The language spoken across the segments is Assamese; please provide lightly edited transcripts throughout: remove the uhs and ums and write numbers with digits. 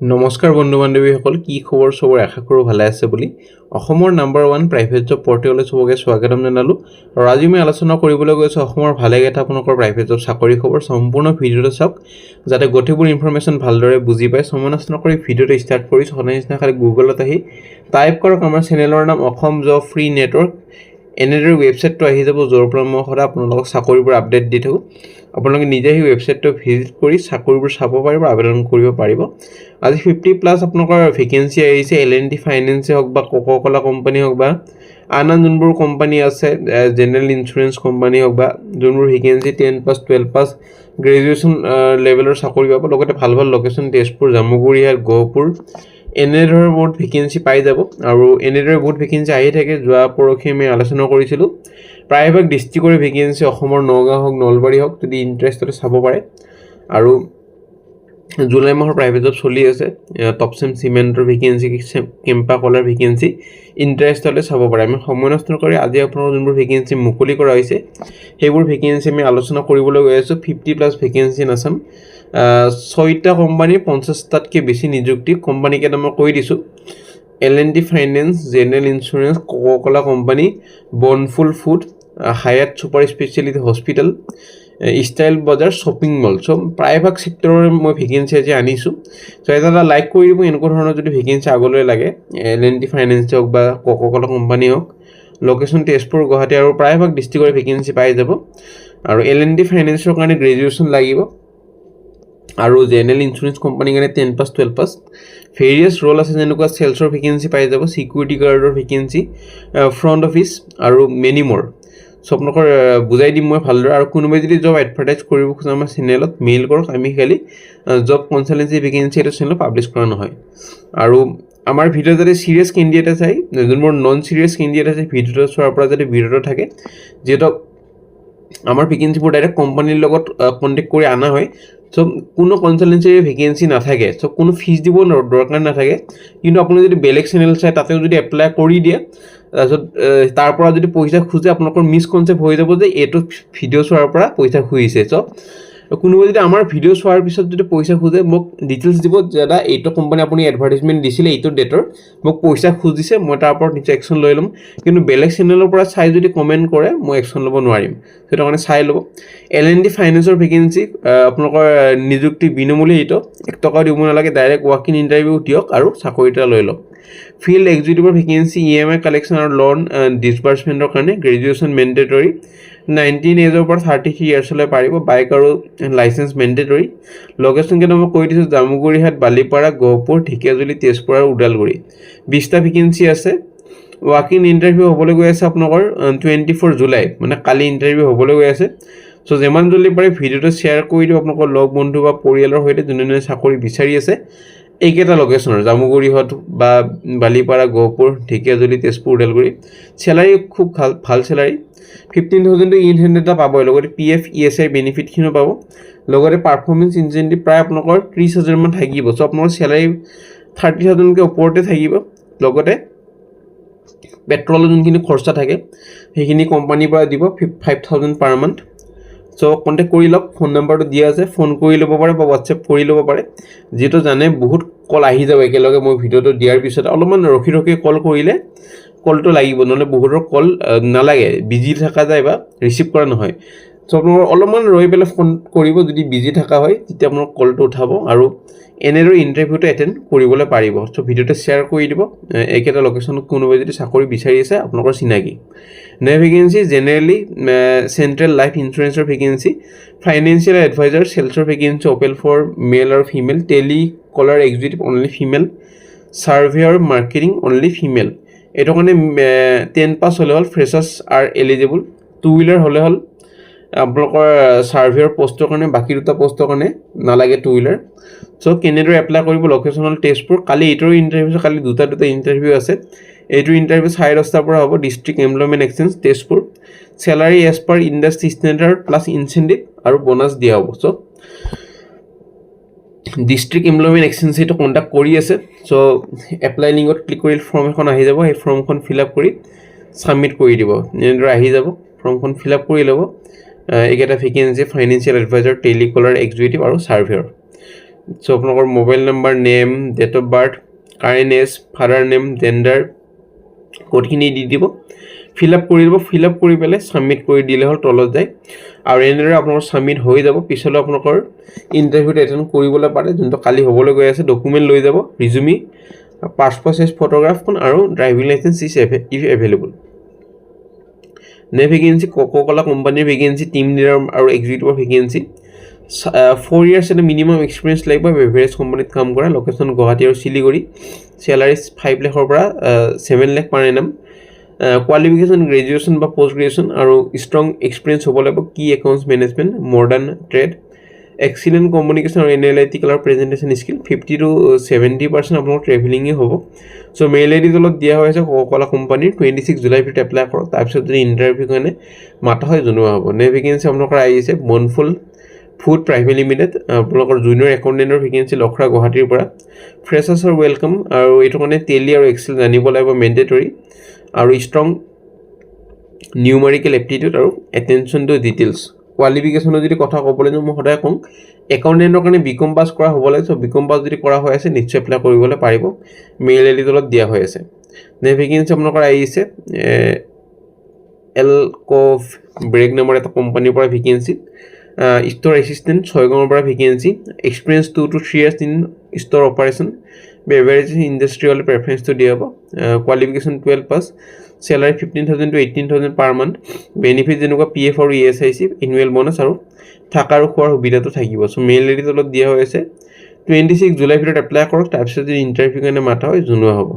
নমস্কাৰ বন্ধু বান্ধৱীসকল, কি খবৰ? সবৰ আশা কৰোঁ ভালে আছে বুলি। অসমৰ নাম্বাৰ 1 প্ৰাইভেট জব পৰ্টেললৈ সবকে স্বাগতম জনালোঁ। আৰু আজি মই আলোচনা কৰিবলৈ গৈছোঁ অসমৰ ভালেকেইটা আপোনালোকৰ প্ৰাইভেট জব চাকৰি খবৰ। সম্পূৰ্ণ ভিডিঅ'টো চাওক যাতে গোটেইবোৰ ইনফৰমেশ্যন ভালদৰে বুজি পায়। সময় নষ্ট নকৰি ভিডিঅ'টো ষ্টাৰ্ট কৰিছোঁ। সদায় নিচিনা খালি গুগলত আহি টাইপ কৰক আমাৰ চেনেলৰ নাম অসম জব ফ্ৰী নেটৱৰ্ক। এনেদৰে ৱেবছাইটটো আহি যাব, য'ৰ পৰা মই সদায় আপোনালোকক চাকৰিবোৰ আপডেট দি থাকোঁ। আপোনালোকে নিজে সেই ৱেবছাইটটো ভিজিট কৰি চাকৰিবোৰ চাব পাৰিব, আবেদন কৰিব পাৰিব। আজি 50+ আপোনালোকৰ ভেকেঞ্চি আহিছে। L&T ফাইনেন্সে হওক বা কোকা-কোলা কোম্পানী হওক বা আন যোনবোৰ কোম্পানী আছে, জেনেৰেল ইঞ্চুৰেঞ্চ কোম্পানী হওক বা যোনবোৰ ভেকেঞ্চি 10 পাছ 12 পাছ গ্ৰেজুৱেশ্যন লেভেলৰ চাকৰি পাব। লগতে ভাল ভাল লোকেশ্যন তেজপুৰ, জামুগুৰি, গহপুৰ এনেদৰে বহুত ভেকেঞ্চি পাই যাব। আৰু এনেদৰে বহুত ভেকেঞ্চি আহি থাকে। যোৱা পৰহি আমি আলোচনা কৰিছিলোঁ প্ৰায়ভাগ ডিষ্ট্ৰিক্টৰে ভেকেঞ্চি, অসমৰ নগাঁও হওক নলবাৰী হওক, যদি ইণ্টাৰেষ্ট হ'লে চাব পাৰে। আৰু জুলাই মাহৰ প্ৰাইভেট জব চলি আছে। টপচেম চিমেণ্টৰ ভেকেঞ্চি, কেম্পা কলাৰ ভেকেঞ্চি, ইণ্টাৰেষ্ট হ'লে চাব পাৰে। আমি সময় নষ্ট কৰি আজি আপোনালোকৰ যোনবোৰ ভেকেঞ্চি মুকলি কৰা হৈছে সেইবোৰ ভেকেঞ্চি আমি আলোচনা কৰিবলৈ গৈ আছোঁ। 50+ ভেকেঞ্চি ইন আছাম। 6টা কোম্পানী, 50টাতকৈ বেছি নিযুক্তি। কোম্পানীকেইটা মই কৈ দিছোঁ: L&T finance, general insurance, Coca Cola company, Banphool food, Hayat super speciality hospital, style Baazar, shopping mall. So' প্ৰায়ভাগ ছেক্টৰৰ মই ভেকেঞ্চি আজি আনিছোঁ। চ' এটা লাইক কৰি দিব এনেকুৱা ধৰণৰ যদি ভেকেঞ্চি আগলৈ লাগে। L&T ফাইনেন্স হওক বা কোকা-কোলা কোম্পানী হওক, লোকেশ্যন তেজপুৰ, গুৱাহাটী আৰু প্ৰায়ভাগ ডিষ্ট্ৰিক্টৰ ভেকেঞ্চি পাই যাব। আৰু L&T ফাইনেন্সৰ কাৰণে গ্ৰেজুৱেশ্যন লাগিব। আৰু জেনেৰেল ইঞ্চুৰেঞ্চ কোম্পানীৰ কাৰণে 10 পাছ 12 পাছ। ভেৰিয়াছ ৰ'ল আছে, যেনেকুৱা চেলছৰ ভেকেঞ্চি পাই যাব, ছিকিউৰিটি গাৰ্ডৰ ভেকেঞ্চি, ফ্ৰণ্ট অফিচ আৰু মেনি মোৰ। চ' আপোনালোকৰ বুজাই দিম মই ভালদৰে। আৰু কোনোবাই যদি জব এডভাৰটাইজ কৰিব খোজে আমাৰ চেনেলত মেইল কৰক। আমি খালি জব কনচালটেঞ্চি ভেকেঞ্চি এইটো চেনেলত পাব্লিছ কৰা নহয়। আৰু আমাৰ ভিডিঅ' যদি ছিৰিয়াছ কেণ্ডিডেট চাই, যোনবোৰ নন ছিৰিয়াছ কেণ্ডিডেট আছে, ভিডিঅ'টো চোৱাৰ পৰা যদি বিৰত থাকে, যিহেতু আমাৰ ভেকেঞ্চিবোৰ ডাইৰেক্ট কোম্পানীৰ লগত কণ্টেক্ট কৰি অনা হয়। চ' কোনো কনচালটেঞ্চিৰ ভেকেঞ্চি নাথাকে। চ' কোনো ফিজ দিব দৰকাৰ নাথাকে। কিন্তু আপুনি যদি বেলেগ চেনেল চাই তাতেও যদি এপ্লাই কৰি দিয়ে, তাৰপিছত তাৰ পৰা যদি পইচা খোজে, আপোনালোকৰ মিছকনচেপ্ট হৈ যাব যে এইটো ভিডিঅ' চোৱাৰ পৰা পইচা খুজিছে। চ' কোনোবাই যদি আমাৰ ভিডিঅ' চোৱাৰ পিছত যদি পইচা খোজে, মোক ডিটেইলছ দিব, দাদা এইটো কোম্পানী আপুনি এডভাৰটাইজমেণ্ট দিছিলে এইটো ডেটৰ, মোক পইচা খুজিছে, মই তাৰ ওপৰত নিশ্চয় একশ্যন লৈ ল'ম। কিন্তু বেলেগ চেনেলৰ পৰা চাই যদি কমেণ্ট কৰে, মই একশ্যন ল'ব নোৱাৰিম। সেইটো কাৰণে চাই ল'ব। L&T ফাইনেন্সৰ ভেকেঞ্চি আপোনালোকৰ নিযুক্তি বিনামূলীয়া। এইটো 1 টকাও দিব নালাগে, ডাইৰেক্ট ৱাক ইন ইণ্টাৰভিউ দিয়ক আৰু চাকৰি এটা লৈ লওক। ফিল্ড এক্সিকিউটিভৰ ভেকেঞ্চি, EMI কালেকশ্যন আৰু লোন ডিছবাৰ্চমেণ্টৰ কাৰণে গ্ৰেজুৱেশ্যন মেণ্ডেটৰী। 19 এজৰ পৰা 33 ইয়াৰ্ছলৈ পাৰিব। বাইক আৰু লাইচেঞ্চ মেণ্ডেটৰী। লোকেশ্যন কেইটা মই কৈ দিছোঁ: জামুগুৰিহাট, বালিপাৰা, গহপুৰ, ঢেকীয়াজুলি, তেজপুৰ আৰু ওদালগুৰি। 20টা ভেকেঞ্চি আছে। ৱাক ইন ইণ্টাৰভিউ হ'বলৈ গৈ আছে আপোনালোকৰ 24 জুলাই, মানে কালি ইণ্টাৰভিউ হ'বলৈ গৈ আছে। চ' যিমান জলদি পাৰে ভিডিঅ'টো শ্বেয়াৰ কৰি দিওঁ আপোনালোকৰ লগ বন্ধু বা পৰিয়ালৰ সৈতে, যোনে যোনে চাকৰি বিচাৰি আছে। এইকেইটা লোকেশ্যনৰ জামুগুৰিহাট বা বালিপাৰা, গহপুৰ, ঢেকীয়াজুলি, তেজপুৰ, ওদালগুৰি। চেলাৰী খুব ভাল চেলাৰী। 15,000 ইন হেণ্ড এটা পাবই। লগতে PF ESI বেনিফিটখিনিও পাব। লগতে পাৰফৰ্মেঞ্চ ইনচেণ্টিভ প্ৰায় আপোনালোকৰ 30,000 মান থাকিব। চ' আপোনালোকৰ চেলাৰী 30,000কৈ ওপৰতে থাকিব। লগতে পেট্ৰলৰ যোনখিনি খৰচা থাকে সেইখিনি কোম্পানীৰ পৰা দিব, 5,000 পাৰ মান্থ। চ' কণ্টেক্ট কৰি লওক। ফোন নাম্বাৰটো দিয়া আছে, ফোন কৰি ল'ব পাৰে বা হোৱাটছএপ কৰি ল'ব পাৰে। যিহেতু জানে বহুত কল আহি যাব একেলগে মই ভিডিঅ'টো দিয়াৰ পিছত, অলপমান ৰখি কল কৰিলে কলটো লাগিব, নহ'লে বহুতৰ কল নালাগে, বিজি থকা যায় বা ৰিচিভ কৰা নহয়। চ' আপোনালোকৰ অলপমান ৰৈ পেলাই ফোন কৰিব। যদি বিজি থকা হয় তেতিয়া আপোনালোক কলটো উঠাব আৰু এনেদৰে ইণ্টাৰভিউটো এটেণ্ড কৰিবলৈ পাৰিব। চ' ভিডিঅ'টো শ্বেয়াৰ কৰি দিব। এইকেইটা লোকেশ্যনত কোনোবাই যদি চাকৰি বিচাৰি আছে আপোনালোকৰ চিনাকি। Next vacancy, generally central life ইঞ্চুৰেঞ্চৰ ভেকেঞ্চি, ফাইনেন্সিয়েল এডভাইজাৰ, চেলছৰ ভেকেঞ্চি অপেন ফৰ মেল আৰু female, telecaller executive only female, surveyor marketing only female. এইটো কাৰণে 10 পাছ হ'লে হ'ল, ফ্ৰেছাৰ্ছ আৰ এলিজিবল। 2 হুইলাৰ হ'লে হ'ল। আপোনালোকৰ ছাৰ্ভেয়াৰ পষ্টৰ কাৰণে, বাকী দুটা পষ্টৰ কাৰণে নালাগে 2 হুইলাৰ। চ' কেনেদৰে এপ্লাই কৰিব? লোকেশ্যন হ'ল তেজপুৰ। কালি এইটোৰ ইণ্টাৰভিউ আছে, কালি দুটা ইণ্টাৰভিউ আছে। এইটোৰ ইণ্টাৰভিউ 10:30 পৰা হ'ব। District employment exchange Tezpur. Salary as per industry standard plus incentive আৰু বোনাছ দিয়া হ'ব। চ' ডিষ্ট্ৰিক্ট এমপ্লয়মেণ্ট এক্সচেঞ্জ এইটো কণ্টেক্ট কৰি আছে। চ' এপ্লাই লিংকত ক্লিক কৰি ফৰ্ম এখন আহি যাব। সেই ফৰ্মখন ফিল আপ কৰি ছাবমিট কৰি দিব। এনেদৰে আহি যাব, ফৰ্মখন ফিল আপ কৰি ল'ব। এইকেইটা vacancy financial adviser, telecaller executive আৰু ছাৰ্ভেয়াৰ। সো আপোনালোকৰ mobile number, name, date of birth, current age, father name, gender ক'ডখিনি দি দিব, ফিল আপ কৰি দিব। ফিল আপ কৰি পেলাই ছাবমিট কৰি দিলে হ'ল, তলত যায়। আৰু এনেদৰে আপোনালোকৰ ছাবমিট হৈ যাব। পিছলৈ আপোনালোকৰ ইণ্টাৰভিউত এটেণ্ড কৰিবলৈ পাৰে, যোনটো কালি হ'বলৈ গৈ আছে। ডকুমেণ্ট লৈ যাব, ৰিজুমি, পাছপৰ্ট চাইজ ফটোগ্ৰাফখন আৰু ড্ৰাইভিং লাইচেঞ্চ ইফ এভেইলেবল। নে ভেকেঞ্চি কোকা-কোলা কোম্পানীৰ ভেকেঞ্চি, টিম লিডাৰ আৰু এক্সিকিউটিভৰ ভেকেঞ্চি। 4 ইয়াৰ্ছ এটা মিনিমাম এক্সপিৰিয়েঞ্চ লাগিব বেভাৰেজ কোম্পানীত কাম কৰা। লোকেশ্যন গুৱাহাটী আৰু শিলিগুৰি। চেলাৰী 5 লাখৰ পৰা 7 লাখ পাৰ এনাম। কোৱালিফিকেশ্যন গ্ৰেজুৱেশ্যন বা পষ্ট গ্ৰেজুৱেশ্যন আৰু ষ্ট্ৰং এক্সপিৰিয়েঞ্চ হ'ব লাগিব। কি accounts management, modern trade, excellent communication আৰু এনালাইটিকেল আৰু প্ৰেজেণ্টেশ্যন স্কিল। 50 to 70% আপোনালোকৰ ট্ৰেভেলিঙে হ'ব। চ' মেইল আই ডি তলত দিয়া হৈ আছে কোকা-কোলা কোম্পানীৰ। 26 জুলাই ভিতৰত এপ্লাই কৰক। তাৰপিছত যদি ইণ্টাৰভিউ কাৰণে মাতা হয় জনোৱা হ'ব। নে ভেকেঞ্চি আপোনালোকৰ আহিছে বনফুল ফুড প্ৰাইভেট লিমিটেড, আপোনালোকৰ জুনিয়ৰ একাউণ্টেণ্টৰ ভেকেঞ্চি লখৰা গুৱাহাটীৰ পৰা। ফ্ৰেছাৰ্ছৰ ৱেলকাম, আৰু এইটো কাৰণে টেলি আৰু এক্সেল জানিব লাগিব মেণ্ডেটৰী, আৰু ষ্ট্ৰং নিউমাৰিকেল এপ্টিটিউড আৰু এটেনশ্যন টু ডিটেইলছ। কোৱালিফিকেশ্যনৰ যদি কথা ক'বলৈ যাওঁ, মই সদায় কওঁ একাউণ্টেণ্টৰ কাৰণে বিকম পাছ কৰা হ'ব লাগে। চ' বিকম পাছ যদি কৰা হৈ আছে নিশ্চয় এপ্লাই কৰিবলৈ পাৰিব। মেইল আই ডি তলত দিয়া হৈ আছে। নে ভেকেঞ্চি আপোনালোকৰ আহিছে এলকভ ব্ৰেক নামৰ এটা কোম্পানীৰ পৰা ভেকেঞ্চি। ষ্ট'ৰ এছিষ্টেণ্ট 6 পৰা vacancy. Experience 2 to 3 years in store operation. Beverage industrial প্ৰেফাৰেঞ্চটো দিয়া হ'ব। Qualification 12 pass. Salary 15,000 to 18,000 per month. Benefit যেনেকুৱা PF আৰু ESIC, এনুৱেল বনাছ আৰু থকা আৰু খোৱাৰ সুবিধাটো থাকিব। চ' মেইল আই ডি তলত দিয়া হৈ আছে। 26 জুলাই ভিতৰত এপ্লাই কৰক। তাৰপিছত যদি ইণ্টাৰভিউ কাৰণে মাতা হয় জনোৱা হ'ব।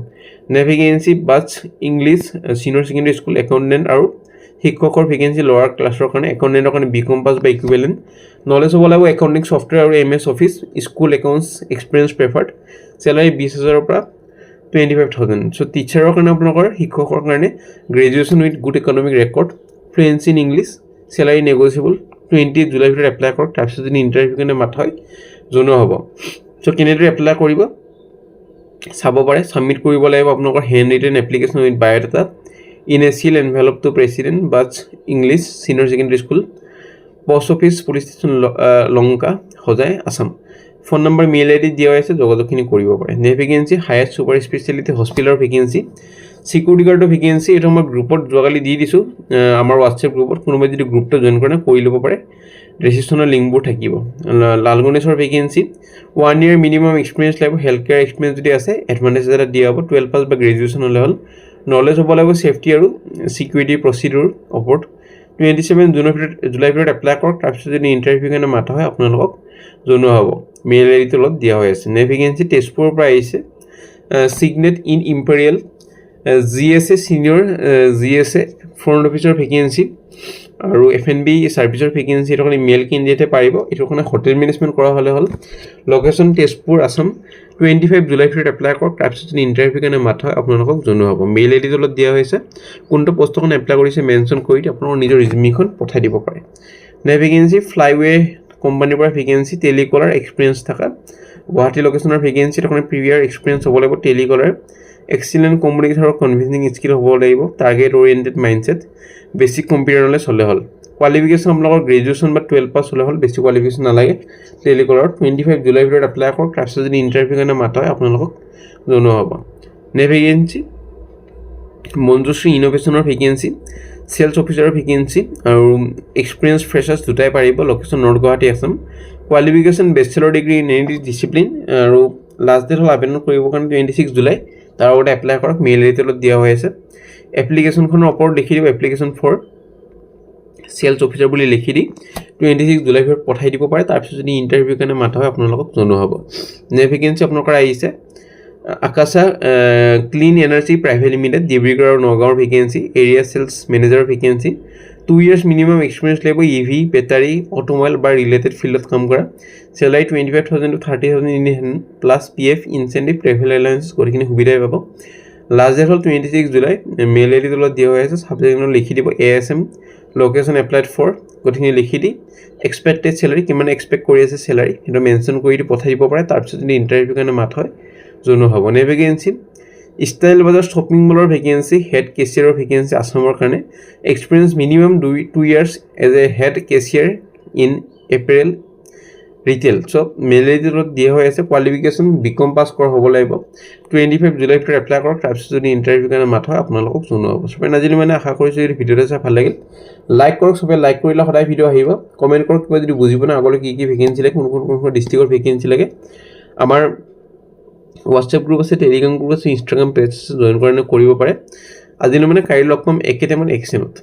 New vacancy bus English senior secondary school accountant আৰু শিক্ষকৰ ভেকেঞ্চি লোৱাৰ ক্লাছৰ কাৰণে। একাউণ্টেণ্টৰ কাৰণে বিকম পাছ বা ইকুইভেলেণ্ট নলেজ হ'ব লাগিব। একাউণ্টিং ছফ্টৱেৰ আৰু MS office. School accounts experience preferred. Salary 20,000 পৰা 25,000। চ' টিচাৰৰ কাৰণে আপোনালোকৰ শিক্ষকৰ কাৰণে graduation with good economic record, fluency in English. Salary negotiable. 28 July ভিতৰত এপ্লাই কৰক। তাৰপিছত যদি ইণ্টাৰভিউ কাৰণে মাতা হয় জনোৱা হ'ব। চ' কেনেদৰে এপ্লাই কৰিব চাব পাৰে। ছাবমিট কৰিব লাগিব আপোনালোকৰ hand written application with biodata in a seal envelope to president বাছ English senior secondary school, post office, police station Lanka, Hojai, Assam. Phone number, mail I D দিয়া হৈছে, যোগাযোগখিনি কৰিব পাৰে। New vacancy Hayat super speciality হস্পিটেলৰ ভেকেঞ্চি। চিকিউৰিটি গাৰ্ডৰ ভেকেঞ্চি। এইটো মই গ্ৰুপত যোৱাকালি দি দিছোঁ, আমাৰ হোৱাটছএপ গ্ৰুপত। কোনোবাই যদি গ্ৰুপটো জইন কৰে কৰি ল'ব পাৰে, ৰেজিষ্ট্ৰেশ্যনৰ লিংকবোৰ থাকিব। লাল গণেশৰ ভেকেঞ্চি। 1 year মিনিমাম এক্সপিৰিয়েঞ্চ লাগিব। হেল্থ কেয়াৰ এক্সপিৰিয়েঞ্চ যদি আছে এডভান্টেজ এটা দিয়া হ'ব। 12 পাছ বা গ্ৰেজুৱেশ্যন হ'লে হ'ল। নলেজ হ'ব লাগিব ছেফটি আৰু ছিকিউৰিটি প্ৰচিডিউৰ ওপৰত। 27 জুলাই ভিতৰত এপ্লাই কৰক। তাৰপিছত যদি ইণ্টাৰভিউ কাৰণে মাতা হয় আপোনালোকক জনোৱা হ'ব। মেইল আই ডি তলত দিয়া হৈ আছে। নে ভেকেঞ্চি তেজপুৰৰ পৰা আহিছে। Cygnet in imperial, GSA senior GSA front অফিচৰ ভেকেঞ্চি, আৰু F&B ছাৰ্ভিচৰ ভেকেঞ্চি। এইটো কাৰণে মেল কেণ্ডিডেটে পাৰিব। এইটো কাৰণে হোটেল মেনেজমেণ্ট কৰা হ'লে হ'ল। লোকেশ্যন তেজপুৰ, আছাম। 25 জুলাই ভিতৰত এপ্লাই কৰক। তাৰপিছত যদি ইণ্টাৰভিউ কাৰণে মাতা হয় আপোনালোকক জনোৱা হ'ব। মেইল আই ডি তলত দিয়া হৈছে। কোনটো পষ্টৰ কাৰণে এপ্লাই কৰিছে মেনশ্যন কৰি দি আপোনালোকৰ নিজৰ ৰিজিউমিখন পঠাই দিব পাৰে। নে ভেকেঞ্চি ফ্লাইৱে কোম্পানীৰ পৰা ভেকেঞ্চি। টেলিকলাৰ এক্সপিৰিয়েঞ্চ থকা গুৱাহাটী লোকেশ্যনৰ ভেকেঞ্চি। এইটো কাৰণে প্ৰিভিয়াৰ এক্সপিৰিয়েঞ্চ হ'ব লাগিব টেলিকলাৰ। এক্সিলেণ্ট কমিউনিকেশ্যন আৰু কনভিনচিং স্কিল হ'ব লাগিব। Target oriented mindset, basic computer knowledge হ'লে হ'ল। কোৱালিফিকেশ্যন আপোনালোকৰ গ্ৰেজুৱেশ্যন বা 12 পাছ হ'লে হ'ল, বেছি কোৱালিফিকেশ্যন নালাগে। টেলিকলাৰত 25 জুলাই ভিতৰত এপ্লাই কৰক। তাৰপিছত যদি ইণ্টাৰভিউ কাৰণে মাতা হয় আপোনালোকক জনোৱা হ'ব। নে ভেকেঞ্চি মঞ্জুশ্ৰী ইন'ভেশ্যনৰ ভেকেঞ্চি। চেলছ অফিচাৰৰ ভেকেঞ্চি আৰু এক্সপিৰিয়েঞ্চ ফ্ৰেছাৰ্ছ দুটাই পাৰিব। Location north Guwahati, Assam. Qualification bachelor degree in any discipline, আৰু লাষ্ট ডেট হ'ল আবেদন কৰিবৰ কাৰণে 26 জুলাই। তাৰ আগতে এপ্লাই কৰক। মেইল আই ডি তলত দিয়া হৈ আছে। এপ্লিকেশ্যনখনৰ ওপৰত লিখি দিব এপ্লিকেশ্যন ফৰ চেলছ অফিচাৰ বুলি লিখি দি 26 জুলাই ভিতৰত পঠাই দিব পাৰে। তাৰপিছত যদি ইণ্টাৰভিউ কাৰণে মাতা হয় আপোনালোকক জনোৱা হ'ব। নে ভেকেঞ্চি আপোনালোকৰ আহিছে Akasha clean energy private limited, Dibrugarh আৰু নগাঁৱৰ ভেকেঞ্চি। এৰিয়া চেলছ মেনেজাৰৰ ভেকেঞ্চি। 2 years মিনিমাম এক্সপিৰিয়েঞ্চ লাগিব। EV, বেটাৰী, অটোমোবাইল বা ৰিলেটেড ফিল্ডত কাম কৰা। Salary 25,000 to 30,000 in hand, plus PF, incentive, travel allowance, গোটেইখিনি সুবিধাই পাব। লাষ্ট ডেট হ'ল 26 জুলাই। মেইল আই ডি তলত দিয়া হৈ আছে। ছাবজেক্টত লিখি দিব ASM, লোকেশ্যন এপ্লাইড ফৰ, গোটেইখিনি লিখি দি এক্সপেক্টেড চেলাৰী, কিমান এক্সপেক্ট কৰি আছে চেলাৰী সেইটো মেনশ্যন কৰি দি পঠাই দিব পাৰে। তাৰপিছত যদি ইণ্টাৰভিউ কাৰণে মাত হয় জনোৱা হ'ব। New vacancy style Baazar shopping মলৰ ভেকেঞ্চি। হেড কেচিয়াৰৰ ভেকেঞ্চি আছামৰ কাৰণে। Experience minimum 2 years as a head cashier in apparel retail so' মেল ৰিটেইলত দিয়া হৈ আছে কোৱালিফিকেশ্যন বিকম পাছ কৰা হ'ব লাগিব 25 জুলাই ভিতৰত এপ্লাই কৰক তাৰপিছত যদি ইণ্টাৰভিউ কাৰণে মাত হয় আপোনালোকক জনোৱা হ'ব চবে নাজিলোঁ মানে আশা কৰিছোঁ যদি ভিডিঅ'টো চাই ভাল লাগিল লাইক কৰক চবে লাইক কৰিলে সদায় ভিডিঅ' আহিব কমেণ্ট কৰক কিবা যদি বুজিব না আগলৈ কি ভেকেঞ্চি লাগে কোন ডিষ্ট্ৰিক্টৰ ভেকেঞ্চি লাগে আমাৰ হোৱাটছএপ গ্ৰুপ আছে টেলিগ্ৰাম গ্ৰুপ আছে ইনষ্টাগ্ৰাম পেজ আছে জইন কৰিব পাৰে আজিলৈ মানে কাইলৈ লগ পাম একে টাইমত এক চেনেলত